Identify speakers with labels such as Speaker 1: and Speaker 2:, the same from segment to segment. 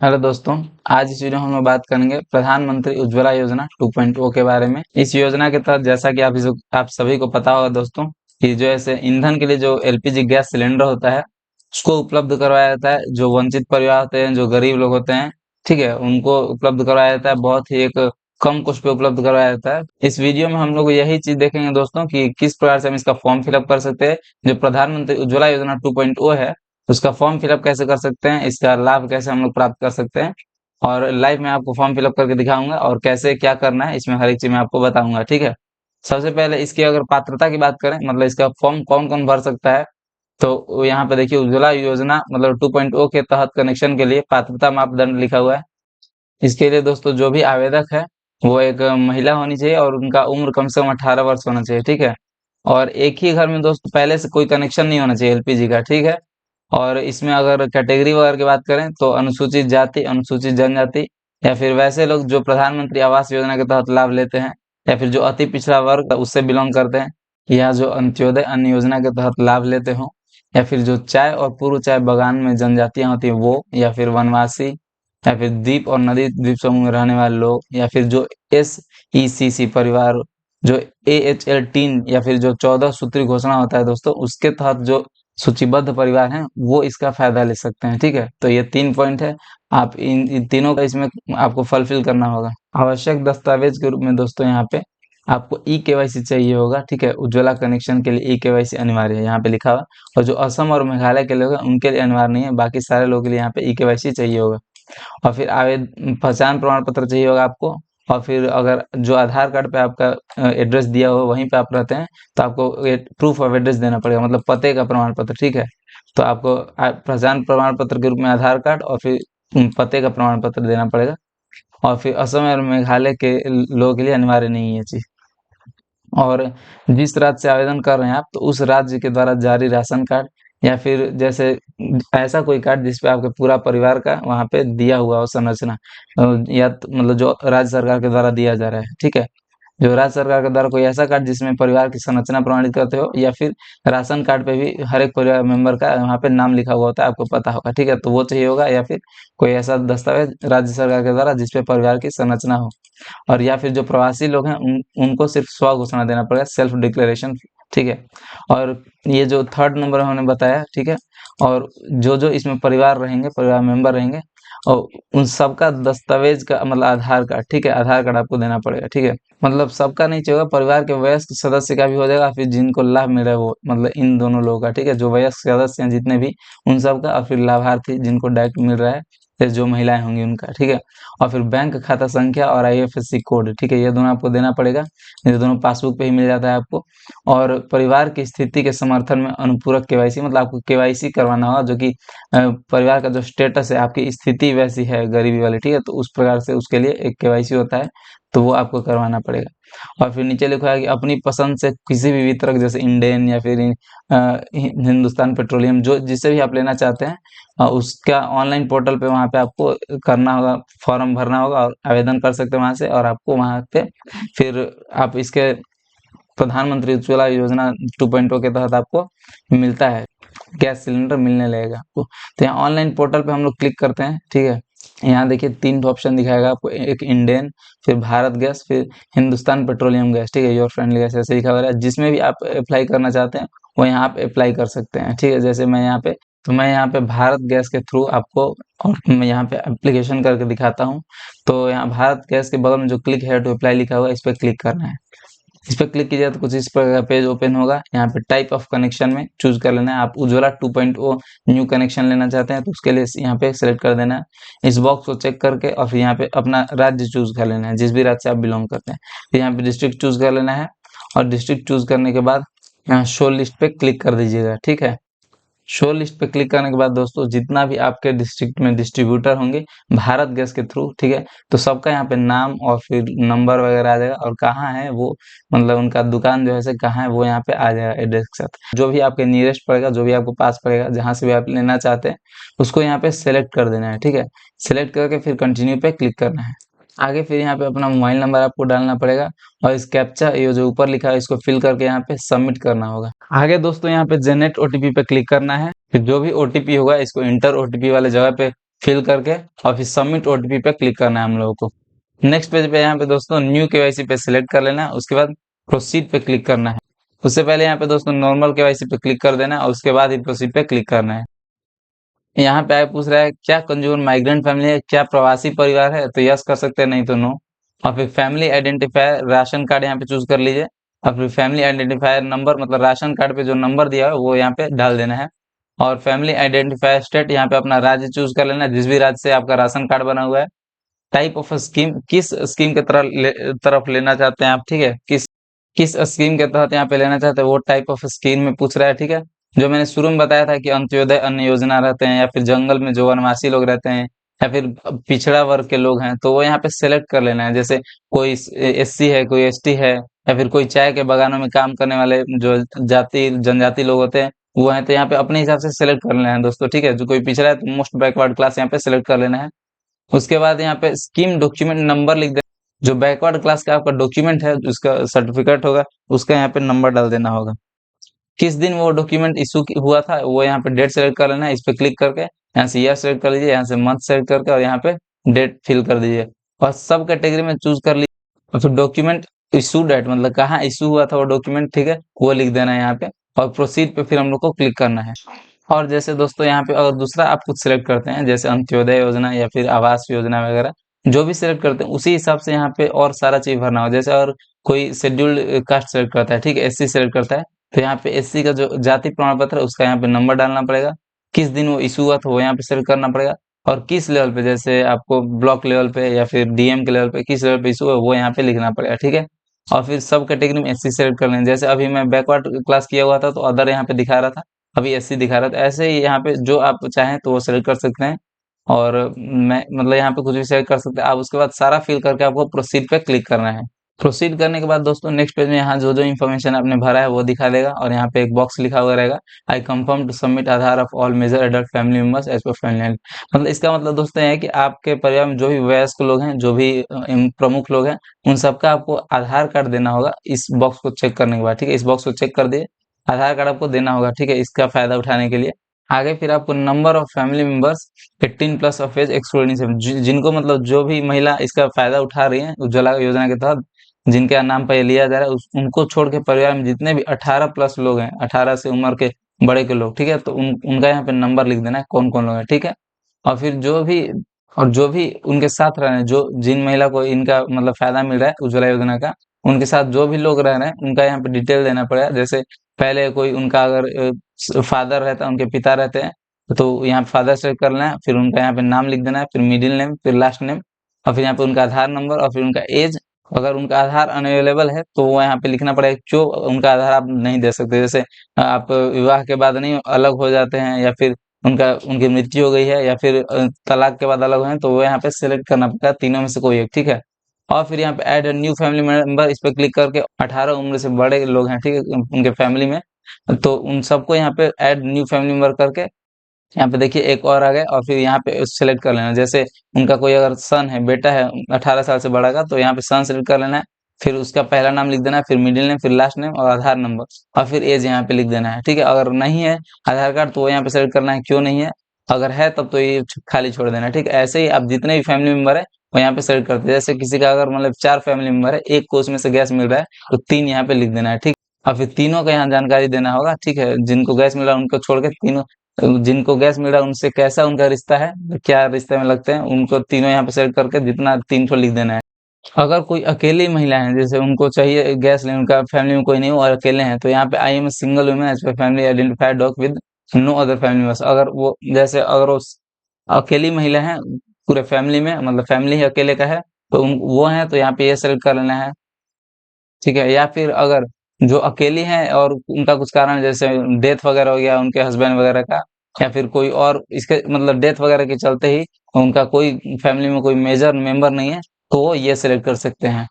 Speaker 1: Hello दोस्तों। आज इस वीडियो में हम लोग बात करेंगे प्रधानमंत्री उज्ज्वला योजना 2.0 के बारे में। इस योजना के तहत जैसा कि आप सभी को पता होगा दोस्तों कि जो ऐसे ईंधन के लिए जो एलपीजी गैस सिलेंडर होता है उसको उपलब्ध करवाया जाता है। जो वंचित परिवार होते हैं, जो गरीब लोग होते हैं, ठीक है, उनको उपलब्ध करवाया जाता है। बहुत ही एक कम कुछ पे उपलब्ध करवाया जाता है। इस वीडियो में हम लोग यही चीज देखेंगे दोस्तों कि किस प्रकार से हम इसका फॉर्म फिलअप कर सकते हैं। जो प्रधानमंत्री उज्ज्वला योजना 2.0 है उसका फॉर्म फिलअप कैसे कर सकते हैं, इसका लाभ कैसे हम लोग प्राप्त कर सकते हैं, और लाइव में आपको फॉर्म फिलअप करके दिखाऊंगा और कैसे क्या करना है इसमें हर एक चीज मैं आपको बताऊंगा। ठीक है। सबसे पहले इसकी अगर पात्रता की बात करें, मतलब इसका फॉर्म कौन कौन भर सकता है, तो यहाँ पे देखिए उज्ज्वला योजना मतलब 2.0 के तहत कनेक्शन के लिए पात्रता मापदंड लिखा हुआ है। इसके लिए दोस्तों जो भी आवेदक है वो एक महिला होनी चाहिए और उनका उम्र कम से कम 18 वर्ष होना चाहिए। ठीक है। और एक ही घर में दोस्तों पहले से कोई कनेक्शन नहीं होना चाहिए एलपीजी का। ठीक है। और इसमें अगर कैटेगरी वगैरह की बात करें तो अनुसूचित जाति, अनुसूचित जनजाति, या फिर वैसे लोग जो प्रधानमंत्री आवास योजना के तहत लाभ लेते हैं, या फिर जो अति पिछड़ा वर्ग उससे बिलोंग करते हैं, या जो अंत्योदय अन्न योजना के तहत लाभ लेते हो, या फिर जो चाय और पूर्व चाय बागान में जनजातियां होती हैं वो, या फिर वनवासी, या फिर द्वीप और नदी द्वीप समूह में रहने वाले लोग, या फिर जो SECC परिवार, जो AHL टीन, या फिर जो 14 सूत्री घोषणा होता है दोस्तों उसके तहत जो सूचीबद्ध परिवार हैं वो इसका फायदा ले सकते हैं। ठीक है। तो ये 3 पॉइंट है। आप इन तीनों का इसमें आपको फुलफिल करना होगा। आवश्यक दस्तावेज के रूप में दोस्तों यहाँ पे आपको ई-KYC चाहिए होगा। ठीक है। उज्ज्वला कनेक्शन के लिए ई-KYC अनिवार्य है, यहाँ पे लिखा हुआ। और जो असम और मेघालय के लोग हैं उनके लिए अनिवार्य नहीं है, बाकी सारे लोगों के लिए यहाँ पे ई-KYC चाहिए होगा। और फिर पहचान प्रमाण पत्र चाहिए होगा आपको। और फिर अगर जो आधार कार्ड पे आपका एड्रेस दिया हो वहीं पे आप रहते हैं तो आपको प्रूफ ऑफ एड्रेस देना पड़ेगा, मतलब पते का प्रमाण पत्र। ठीक है। तो आपको पहचान प्रमाण पत्र के रूप में आधार कार्ड और फिर पते का प्रमाण पत्र देना पड़ेगा। और फिर असम और मेघालय के लोगों के लिए अनिवार्य नहीं है ये चीज। और जिस राज्य से आवेदन कर रहे हैं आप तो उस राज्य के द्वारा जारी राशन कार्ड, या फिर जैसे ऐसा कोई कार्ड जिसपे आपके पूरा परिवार का वहाँ पे दिया हुआ हो संरचना, या तो मतलब जो राज्य सरकार के द्वारा दिया जा रहा है। ठीक है। जो राज्य सरकार के द्वारा कोई ऐसा कार्ड जिसमें परिवार की संरचना प्रमाणित करते हो, या फिर राशन कार्ड पे भी हर एक परिवार मेंबर का वहाँ पे नाम लिखा हुआ होता है, आपको पता होगा। ठीक है। तो वो चाहिए होगा, या फिर कोई ऐसा दस्तावेज राज्य सरकार के द्वारा जिसपे परिवार की संरचना हो। और या फिर जो प्रवासी लोग हैं उनको सिर्फ स्व घोषणा देना पड़ेगा, सेल्फ डिक्लेरेशन। ठीक है। और ये जो थर्ड नंबर हमने बताया, ठीक है, और जो जो इसमें परिवार रहेंगे, परिवार मेंबर रहेंगे, और उन सबका दस्तावेज का मतलब आधार कार्ड। ठीक है। आधार कार्ड आपको देना पड़ेगा। ठीक है। मतलब सबका नहीं चाहिए, परिवार के वयस्क सदस्य का भी हो जाएगा, फिर जिनको लाभ मिल रहा है वो, मतलब इन दोनों लोगों का। ठीक है। जो वयस्क सदस्य हैं जितने भी उन सबका, और फिर लाभार्थी जिनको डायरेक्ट मिल रहा है, फिर जो महिलाएं होंगी उनका। ठीक है। और फिर बैंक खाता संख्या और IFSC कोड। ठीक है। ये दोनों आपको देना पड़ेगा, ये दोनों पासबुक पे ही मिल जाता है आपको। और परिवार की स्थिति के समर्थन में अनुपूरक KYC, मतलब आपको KYC करवाना होगा, जो कि परिवार का जो स्टेटस है, आपकी स्थिति वैसी है गरीबी वाली। ठीक है। तो उस प्रकार से उसके लिए एक KYC होता है, तो वो आपको करवाना पड़ेगा। और फिर नीचे लिखा है कि अपनी पसंद से किसी भी वितरक जैसे इंडेन, या फिर हिंदुस्तान पेट्रोलियम, जो जिसे भी आप लेना चाहते हैं, उसका ऑनलाइन पोर्टल पे वहाँ पे आपको करना होगा, फॉर्म भरना होगा और आवेदन कर सकते हैं वहाँ से। और आपको वहाँ पे फिर आप इसके प्रधानमंत्री उज्ज्वला योजना 2.0 के तहत आपको मिलता है, गैस सिलेंडर मिलने लगेगा आपको। तो यहाँ ऑनलाइन पोर्टल पे हम लोग क्लिक करते हैं। ठीक है। यहाँ देखिए 3 ऑप्शन दिखाएगा आपको, एक इंडेन, फिर भारत गैस, फिर हिंदुस्तान पेट्रोलियम गैस। ठीक है। योर फ्रेंडली गैस ऐसे लिखा हुआ है। जिसमें भी आप अप्लाई करना चाहते हैं वो यहाँ आप अप्लाई कर सकते हैं। ठीक है। जैसे मैं यहाँ पे भारत गैस के थ्रू आपको, और मैं यहाँ पे एप्लीकेशन करके दिखाता हूँ। तो यहाँ भारत गैस के बगल में जो क्लिक है टू अप्लाई लिखा हुआ है, इस पर क्लिक करना है। इस पर क्लिक कीजिए तो कुछ इस प्रकार का पेज ओपन होगा। यहाँ पे टाइप ऑफ कनेक्शन में चूज कर लेना है। आप उज्ज्वला 2.0 न्यू कनेक्शन लेना चाहते हैं तो उसके लिए यहाँ पे सेलेक्ट कर देना है। इस बॉक्स को चेक करके और फिर यहाँ पे अपना राज्य चूज कर लेना है, जिस भी राज्य से आप बिलोंग करते हैं। फिर यहाँ पे डिस्ट्रिक्ट चूज कर लेना है, और डिस्ट्रिक्ट चूज करने के बाद यहाँ शो लिस्ट पे क्लिक कर दीजिएगा। ठीक है। शो लिस्ट पे क्लिक करने के बाद दोस्तों जितना भी आपके डिस्ट्रिक्ट में डिस्ट्रीब्यूटर होंगे भारत गैस के थ्रू, ठीक है, तो सबका यहाँ पे नाम और फिर नंबर वगैरह आ जाएगा, और कहाँ है वो, मतलब उनका दुकान जो है कहाँ है वो यहाँ पे आ जाएगा एड्रेस के साथ। जो भी आपके नियरेस्ट पड़ेगा, जो भी आपको पास पड़ेगा, जहाँ से भी आप लेना चाहते हैं उसको यहाँ पे सेलेक्ट कर देना है। ठीक है। सेलेक्ट करके फिर कंटिन्यू पे क्लिक करना है। आगे फिर यहाँ पे अपना मोबाइल नंबर आपको डालना पड़ेगा, और इस कैप्चा ये जो ऊपर लिखा है इसको फिल करके यहाँ पे सबमिट करना होगा। आगे दोस्तों यहाँ पे जनरेट OTP पे क्लिक करना है। फिर जो भी OTP होगा इसको इंटर OTP वाले जगह पे फिल करके और फिर सबमिट ओटीपी पे क्लिक करना है हम लोगों को। नेक्स्ट पेज पे यहाँ पे दोस्तों न्यू केवाईसी पे सिलेक्ट कर लेना है, उसके बाद प्रोसीड पे क्लिक करना है। उससे पहले यहाँ पे दोस्तों नॉर्मल केवाईसी पे क्लिक कर देना है और उसके बाद ही प्रोसीड पे क्लिक करना है। यहाँ पे आगे पूछ रहा है क्या कंज्यूमर माइग्रेंट फैमिली है, क्या प्रवासी परिवार है, तो यस कर सकते हैं, नहीं तो नो। और फिर फैमिली आइडेंटिफायर राशन कार्ड यहाँ पे चूज कर लीजिए और फिर फैमिली आइडेंटिफायर नंबर मतलब राशन कार्ड पे जो नंबर दिया है वो यहाँ पे डाल देना है। और फैमिली आइडेंटिफायर स्टेट यहाँ पे अपना राज्य चूज कर लेना है, जिस भी राज्य से आपका राशन कार्ड बना हुआ है। टाइप ऑफ स्कीम, किस स्कीम के तरफ लेना चाहते हैं आप, ठीक है, किस किस स्कीम के तहत यहाँ पे लेना चाहते हैं वो टाइप ऑफ स्कीम में पूछ रहा है, ठीक है। जो मैंने शुरू में बताया था कि अंत्योदय अन्न योजना रहते हैं या फिर जंगल में जो वनवासी लोग रहते हैं या फिर पिछड़ा वर्ग के लोग हैं, तो वो यहाँ पे सेलेक्ट कर लेना है। जैसे कोई एससी है, कोई एसटी है या फिर कोई चाय के बागानों में काम करने वाले जो जाति जनजाति लोग होते हैं वो हैं, तो यहाँ पे अपने हिसाब से सेलेक्ट कर लेना है दोस्तों, ठीक है। जो कोई पिछड़ा है तो मोस्ट बैकवर्ड क्लास यहाँ पे सेलेक्ट कर लेना है। उसके बाद यहाँ पे स्कीम डॉक्यूमेंट नंबर लिख दे, जो बैकवर्ड क्लास का आपका डॉक्यूमेंट है उसका सर्टिफिकेट होगा उसका यहाँ पे नंबर डाल देना होगा। किस दिन वो डॉक्यूमेंट इशू हुआ था वो यहाँ पे डेट सेलेक्ट कर लेना है, इस पे क्लिक करके यहाँ से ईयर सेलेक्ट कर लीजिए, यहाँ से मंथ सेलेक्ट करके और यहाँ पे डेट फिल कर दीजिए और सब कैटेगरी में चूज कर लीजिए। और फिर डॉक्यूमेंट इशू डेट मतलब कहाँ इशू हुआ था वो डॉक्यूमेंट, ठीक है, वो लिख देना है यहाँ पे और प्रोसीड पे फिर हम लोग को क्लिक करना है। और जैसे दोस्तों यहाँ पे अगर दूसरा आप कुछ सिलेक्ट करते हैं जैसे अंत्योदय योजना या फिर आवास योजना वगैरह जो भी सिलेक्ट करते हैं उसी हिसाब से यहाँ पे और सारा चीज भरना हो। जैसे और कोई शेड्यूल्ड कास्ट सेलेक्ट करता है, ठीक है, एससी सेलेक्ट करता है, तो यहाँ पे एससी का जो जाति प्रमाण पत्र है उसका यहाँ पे नंबर डालना पड़ेगा, किस दिन वो इशू हुआ था वो यहाँ पे सेलेक्ट करना पड़ेगा और किस लेवल पे जैसे आपको ब्लॉक लेवल पे या फिर डीएम के लेवल पे किस लेवल पे इशू है वो यहाँ पे लिखना पड़ेगा, ठीक है। और फिर सब कैटेगरी में एससी सेलेक्ट कर लें, जैसे अभी मैं बैकवर्ड क्लास किया हुआ था तो अदर यहाँ पे दिखा रहा था, अभी एससी दिखा रहा था। ऐसे ही यहाँ पे जो आप चाहें तो वो सेलेक्ट कर सकते हैं और मैं मतलब यहाँ पे कुछ भी सेलेक्ट कर सकते हैं आप। उसके बाद सारा फिल करके आपको प्रोसीड पे क्लिक करना है। प्रोसीड करने के बाद दोस्तों नेक्स्ट पेज में यहाँ जो जो इन्फॉर्मेशन आपने भरा है वो दिखा देगा और यहाँ पे एक बॉक्स लिखा हुआ रहेगा, I confirm to submit Aadhaar of all major adult family members as per family. मतलब इसका मतलब दोस्तों है कि आपके परिवार में जो भी वयस्क लोग हैं, जो भी प्रमुख लोग हैं, उन सबका आपको आधार कार्ड देना होगा इस बॉक्स को चेक करने के बाद, ठीक है। इस बॉक्स को चेक कर दिए, आधार कार्ड आपको देना होगा, ठीक है, इसका फायदा उठाने के लिए। आगे फिर आपको number of family members 18 plus of age excluding seven, जिनको मतलब जो भी महिला इसका फायदा उठा रही है उज्ज्वला योजना के तहत जिनके नाम पर ये लिया जा रहा है उनको छोड़ के परिवार में जितने भी 18 प्लस लोग हैं, 18 से उम्र के बड़े के लोग, ठीक है, तो उनका यहाँ पे नंबर लिख देना है कौन कौन लोग हैं, ठीक है। और फिर जो भी उनके साथ रह रहे हैं, जो जिन महिला को इनका मतलब फायदा मिल रहा है उज्ज्वला योजना का, उनके साथ जो भी लोग रह रहे हैं उनका यहाँ पे डिटेल देना पड़ेगा। जैसे पहले कोई उनका अगर फादर रहता है, उनके पिता रहते हैं, तो यहाँ फादर सेलेक्ट करना है, फिर उनका यहाँ पे नाम लिख देना है, फिर मिडिल नेम, फिर लास्ट नेम और फिर यहाँ पे उनका आधार नंबर और फिर उनका एज। अगर उनका आधार अनअवेलेबल है तो वो यहाँ पे लिखना पड़ेगा, क्यों उनका आधार आप नहीं दे सकते। जैसे आप विवाह के बाद नहीं अलग हो जाते हैं या फिर उनकी मृत्यु हो गई है या फिर तलाक के बाद अलग हुए हैं, तो वो यहाँ पे सेलेक्ट करना पड़ेगा तीनों में से कोई एक, ठीक है। और फिर यहाँ पे ऐड न्यू फैमिली मेंबर, इस पे क्लिक करके 18 उम्र से बड़े लोग हैं, ठीक है, उनके फैमिली में, तो उन सबको यहाँ पे ऐड न्यू फैमिली मेंबर करके यहाँ पे देखिए एक और आ गया और फिर यहाँ पे सेलेक्ट कर लेना। जैसे उनका कोई अगर सन है, बेटा है 18 साल से बड़ा का, तो यहाँ पे सन सेलेक्ट कर लेना है, फिर उसका पहला नाम लिख देना है, फिर मिडिल नेम, फिर लास्ट नेम और आधार नंबर और फिर एज यहाँ पे लिख देना है, ठीक है। अगर नहीं है आधार कार्ड तो वो यहाँ पे सेलेक्ट करना है क्यों नहीं है, अगर है तब तो ये खाली छोड़ देना है, ठीक है। ऐसे ही आप जितने भी फैमिली मेंबर है वो यहाँ पे सेलेक्ट करते हैं। जैसे किसी का अगर मतलब 4 फैमिली मेंबर है, एक को उसमें से गैस मिल रहा है तो 3 यहाँ पे लिख देना है, ठीक। और फिर तीनों का यहाँ जानकारी देना होगा, ठीक है, जिनको गैस मिला उनको छोड़ के तीनों, जिनको गैस मिल रहा है उनसे कैसा उनका रिश्ता है, क्या रिश्ते में लगते हैं, उनको तीनों यहाँ पे सेलेक्ट करके जितना 3 ठो लिख देना है। अगर कोई अकेली महिला है जैसे उनको चाहिए गैस लेने, उनका फैमिली में कोई नहीं हो और अकेले हैं, तो यहाँ पे I am a single women as per family identified dog with no other family members. अगर वो जैसे अगर वो अकेली महिला है पूरे फैमिली में, मतलब फैमिली ही अकेले का है, तो वो है तो यहाँ पे ये सेलेक्ट कर लेना है, ठीक है। या फिर अगर जो अकेली हैं और उनका कुछ कारण जैसे डेथ वगैरह हो गया उनके हस्बैंड वगैरह का, या फिर कोई और इसके मतलब डेथ वगैरह के चलते ही उनका कोई फैमिली में कोई मेजर मेंबर नहीं है, तो वो ये सेलेक्ट कर सकते हैं।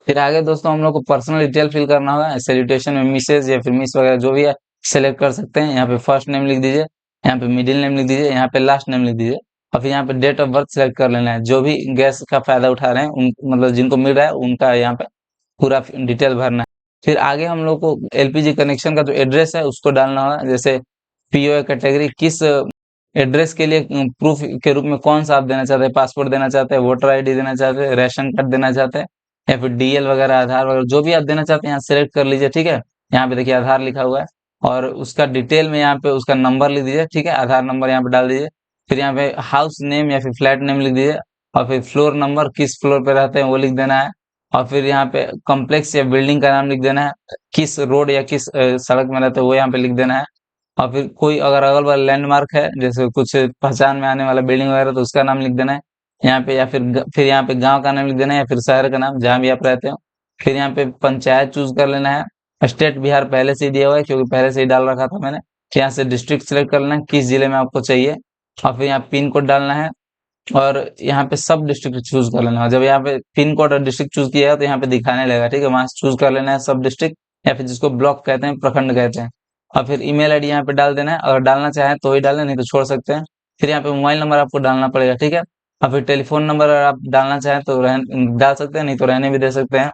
Speaker 1: फिर आगे दोस्तों हम लोग को पर्सनल डिटेल फिल करना होगा। सैल्यूटेशन में मिसेज या फिर मिस वगैरह जो भी है सेलेक्ट कर सकते हैं। यहाँ पे फर्स्ट नेम लिख दीजिए, यहाँ पे मिडिल नेम लिख दीजिए, यहाँ पे लास्ट नेम लिख दीजिए और फिर यहाँ पे डेट ऑफ बर्थ सेलेक्ट कर लेना है। जो भी गैस का फायदा उठा रहे हैं उन मतलब जिनको मिल रहा है उनका यहाँ पे पूरा डिटेल भरना है। फिर आगे हम लोग को एलपीजी कनेक्शन का जो एड्रेस है उसको डालना होगा। जैसे पीओ कैटेगरी किस एड्रेस के लिए प्रूफ के रूप में कौन सा आप देना चाहते हैं, पासपोर्ट देना चाहते हैं, वोटर आईडी देना चाहते हैं, रेशन कार्ड देना चाहते हैं, या फिर डीएल वगैरह, आधार वगैरह, जो भी आप देना चाहते हैं यहाँ सेलेक्ट कर लीजिए। ठीक है, यहाँ पे देखिए आधार लिखा हुआ है और उसका डिटेल में यहाँ पे उसका नंबर लिख दीजिए। ठीक है, आधार नंबर यहाँ पे डाल दीजिए। फिर यहाँ पे हाउस नेम या फिर फ्लैट नेम लिख दीजिए और फिर फ्लोर नंबर, किस फ्लोर पे रहते हैं वो लिख देना है। और फिर यहाँ पे कॉम्प्लेक्स या बिल्डिंग का नाम लिख देना है, किस रोड या किस सड़क में रहते हैं वो यहाँ पे लिख देना है। और फिर कोई अगर अगल बगल लैंडमार्क है, जैसे कुछ पहचान में आने वाला बिल्डिंग वगैरह, तो उसका नाम लिख देना है यहाँ पे। या फिर यहाँ पे गांव का नाम लिख देना है या फिर शहर का नाम, जहाँ भी आप रहते हो। फिर यहाँ पे पंचायत चूज कर लेना है। स्टेट बिहार पहले से ही दिया हुआ है क्योंकि पहले से ही डाल रखा था मैंने। फिर यहाँ से डिस्ट्रिक्ट सेलेक्ट कर लेना है, किस जिले में आपको चाहिए। और फिर यहाँ पिन कोड डालना है और यहाँ पे सब डिस्ट्रिक्ट चूज कर लेना है। जब यहाँ पे पिन कोड और डिस्ट्रिक्ट चूज किया है तो यहाँ पे दिखाने लगेगा। ठीक है, वहां से चूज कर लेना है सब डिस्ट्रिक्ट, या फिर जिसको ब्लॉक कहते हैं, प्रखंड कहते हैं। और फिर ईमेल आईडी यहाँ पे डाल देना है, अगर डालना चाहें तो ही डालें, नहीं तो छोड़ सकते हैं। फिर यहाँ पे मोबाइल नंबर आपको डालना पड़ेगा। ठीक है, और फिर टेलीफोन नंबर अगर आप डालना चाहें तो डाल सकते हैं, नहीं तो रहने भी दे सकते हैं।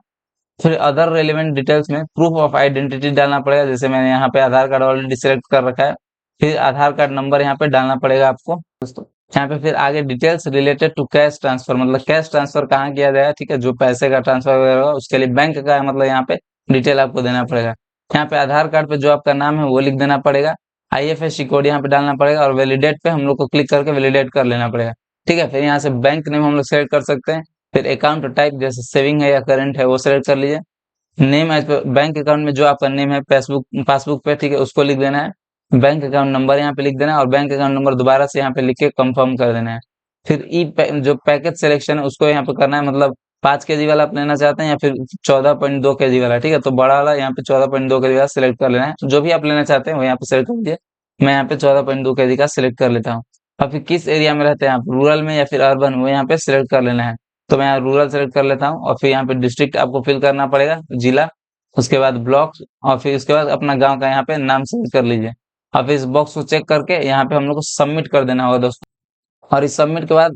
Speaker 1: फिर अदर रेलिवेंट डिटेल्स में प्रूफ ऑफ आइडेंटिटी डालना पड़ेगा, जैसे मैंने यहाँ पे आधार कार्ड ऑलरेडी सिलेक्ट कर रखा है। फिर आधार कार्ड नंबर यहाँ पे डालना पड़ेगा आपको दोस्तों। यहाँ पे फिर आगे details related to cash transfer, मतलब कैश ट्रांसफर कहाँ किया जाएगा। ठीक है, जो पैसे का ट्रांसफर वगैरह होगा उसके लिए बैंक का मतलब यहाँ पे डिटेल आपको देना पड़ेगा। यहाँ पे आधार कार्ड पे जो आपका नाम है वो लिख देना पड़ेगा। आईएफएससी कोड यहाँ पे डालना पड़ेगा और वैलिडेट पे हम लोग को क्लिक करके वैलिडेट कर लेना पड़ेगा। ठीक है, फिर यहाँ से बैंक नेम हम लोग सेलेक्ट कर सकते हैं। फिर अकाउंट टाइप जैसे सेविंग है या करंट है वो सेलेक्ट कर लीजिए। नेम एज बैंक अकाउंट में जो आपका नेम है पासबुक पे, ठीक है, उसको लिख देना है। बैंक अकाउंट नंबर यहाँ पे लिख देना है और बैंक अकाउंट नंबर दोबारा से यहाँ पे लिख के कंफर्म कर देना है। फिर जो पैकेज सिलेक्शन है उसको यहाँ पे करना है, मतलब 5 kg वाला आप लेना चाहते हैं या फिर 14.2 kg वाला। ठीक है, तो बड़ा वाला यहाँ पे 14.2 kg वाला सिलेक्ट कर लेना है। जो भी आप लेना चाहते हैं वो यहाँ पे सेलेक्ट कर लीजिए। मैं यहाँ पे 14.2 kg का सिलेक्ट कर लेता हूँ। और फिर किस एरिया में रहते हैं आप, रूरल में या फिर अर्बन, वो यहाँ पे सिलेक्ट कर लेना है। तो मैं यहाँ रूरल सेलेक्ट कर लेता हूँ और फिर यहाँ पे डिस्ट्रिक्ट आपको फिल करना पड़ेगा, जिला, उसके बाद ब्लॉक, और फिर उसके बाद अपना गांव का यहाँ पे नाम सेलेक्ट कर लीजिए। अब इस बॉक्स को चेक करके यहाँ पे हम लोग को सबमिट कर देना होगा दोस्तों। और इस सबमिट के बाद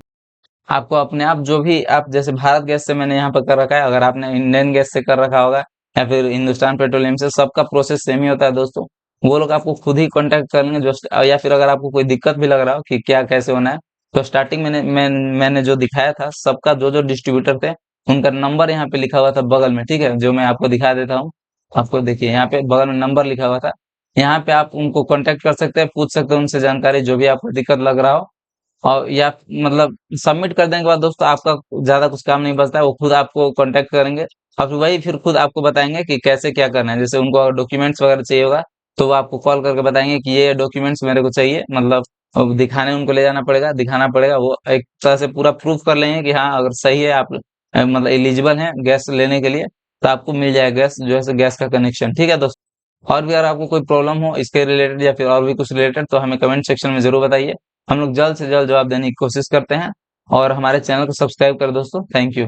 Speaker 1: आपको अपने आप जो भी आप, जैसे भारत गैस से मैंने यहाँ पर कर रखा है, अगर आपने इंडियन गैस से कर रखा होगा या फिर हिंदुस्तान पेट्रोलियम से, सबका प्रोसेस सेम ही होता है दोस्तों। वो लोग आपको खुद ही कांटेक्ट करेंगे जो, या फिर अगर आपको कोई दिक्कत भी लग रहा हो कि क्या कैसे होना है, तो स्टार्टिंग में मैंने जो दिखाया था सबका, जो जो डिस्ट्रीब्यूटर थे उनका नंबर यहाँ पे लिखा हुआ था बगल में। ठीक है, जो मैं आपको दिखा देता हूँ। आपको देखिए यहाँ पे बगल में नंबर लिखा हुआ था, यहाँ पे आप उनको कांटेक्ट कर सकते हैं, पूछ सकते हैं उनसे जानकारी, जो भी आपको दिक्कत लग रहा हो। और या मतलब सबमिट कर देने के बाद दोस्तों आपका ज्यादा कुछ काम नहीं बचता है, वो खुद आपको कांटेक्ट करेंगे और वही फिर खुद आपको बताएंगे कि कैसे क्या करना है। जैसे उनको अगर डॉक्यूमेंट्स वगैरह चाहिए होगा तो वो आपको कॉल करके बताएंगे कि ये डॉक्यूमेंट्स मेरे को चाहिए, मतलब अब दिखाने उनको ले जाना पड़ेगा, दिखाना पड़ेगा। वो एक तरह से पूरा प्रूफ कर लेंगे कि हाँ अगर सही है आप मतलब एलिजिबल हैं गैस लेने के लिए, तो आपको मिल जाएगा गैस, जो है गैस का कनेक्शन। ठीक है दोस्तों, और भी अगर आपको कोई प्रॉब्लम हो इसके रिलेटेड या फिर और भी कुछ रिलेटेड, तो हमें कमेंट सेक्शन में जरूर बताइए। हम लोग जल्द से जल्द जवाब देने की कोशिश करते हैं। और हमारे चैनल को सब्सक्राइब कर दोस्तों। Thank you.